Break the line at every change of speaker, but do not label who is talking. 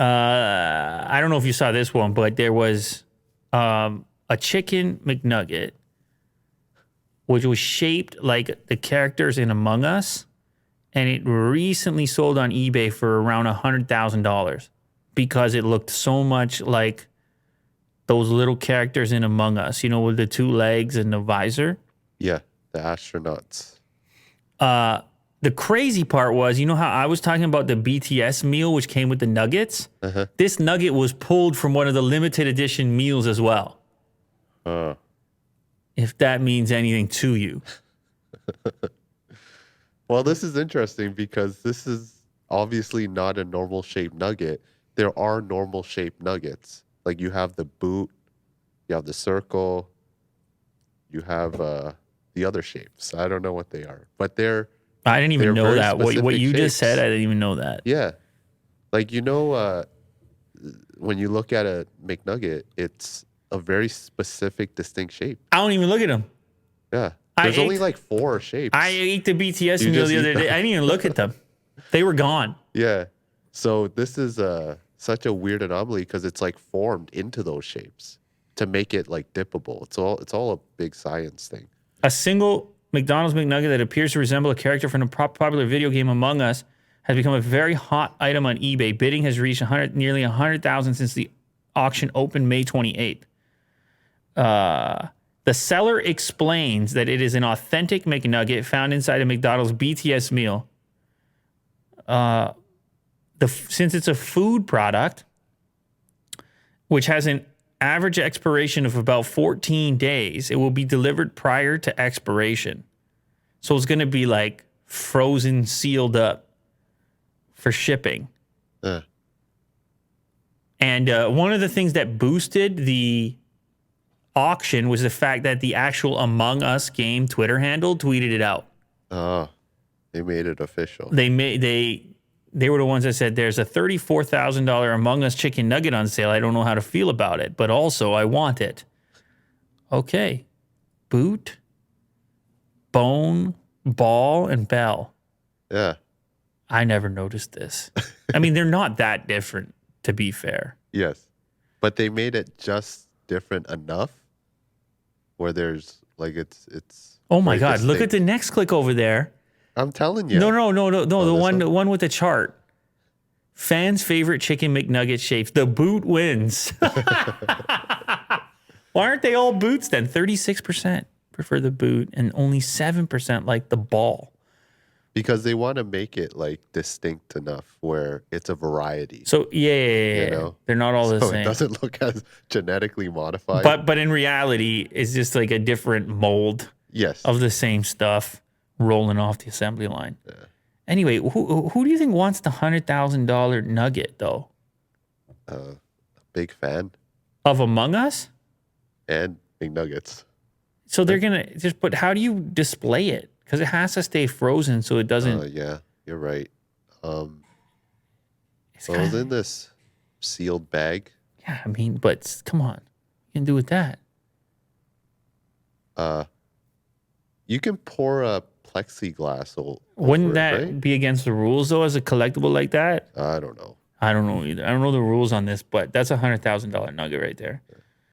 I don't know if you saw this one, but there was a chicken McNugget, which was shaped like the characters in Among Us, and it recently sold on eBay for around $100,000 because it looked so much like those little characters in Among Us, with the two legs and the visor.
Yeah, the astronauts.
The crazy part was, how I was talking about the BTS meal, which came with the nuggets?
Uh-huh.
This nugget was pulled from one of the limited edition meals as well. If that means anything to you.
Well, this is interesting because this is obviously not a normal shaped nugget. There are normal shaped nuggets. Like you have the boot, you have the circle, you have the other shapes. I don't know what they are, but
I didn't even know that. What you
shapes.
just said, I didn't even know that.
Yeah. Like, when you look at a McNugget, it's a very specific, distinct shape.
I don't even look at them.
Yeah. There's only like 4 shapes.
I ate the BTS meal the other day. I didn't even look at them. They were gone.
Yeah. So this is such a weird anomaly because it's like formed into those shapes to make it like dippable. It's all a big science thing.
A single McDonald's McNugget that appears to resemble a character from the popular video game Among Us has become a very hot item on eBay. Bidding has reached nearly 100,000 since the auction opened May 28th. The seller explains that it is an authentic McNugget found inside a McDonald's BTS meal. Since it's a food product, which has an average expiration of about 14 days, it will be delivered prior to expiration. So it's going to be like frozen, sealed up for shipping. And one of the things that boosted the auction was the fact that the actual Among Us game Twitter handle tweeted it out.
Oh, they made it official.
They were the ones that said there's a $34,000 Among Us chicken nugget on sale. I don't know how to feel about it, but also I want it. Okay. Boot, bone, ball, and bell.
Yeah.
I never noticed this. I mean, they're not that different, to be fair.
Yes. But they made it just different enough where there's like it's
Oh my God, look at the next click over there.
I'm telling you.
No. The one with the chart. Fans' favorite chicken McNugget shapes. The boot wins. Why aren't they all boots then? 36% prefer the boot and only 7% like the ball.
Because they want to make it like distinct enough where it's a variety.
So yeah. They're not all the same.
It doesn't look as genetically modified.
But in reality, it's just like a different mold.
Yes.
Of the same stuff rolling off the assembly line. Yeah. Anyway, who do you think wants the $100,000 nugget though?
A big fan
of Among Us
and McNuggets.
So they're gonna just. But how do you display it? Because it has to stay frozen so it doesn't.
Yeah, you're right. So it was in this sealed bag.
Yeah, I mean, but come on, you can do with that.
You can pour a plexiglass over.
Wouldn't that be against the rules though, as a collectible like that?
I don't know.
I don't know either. I don't know the rules on this, but that's $100,000 nugget right there. Yeah.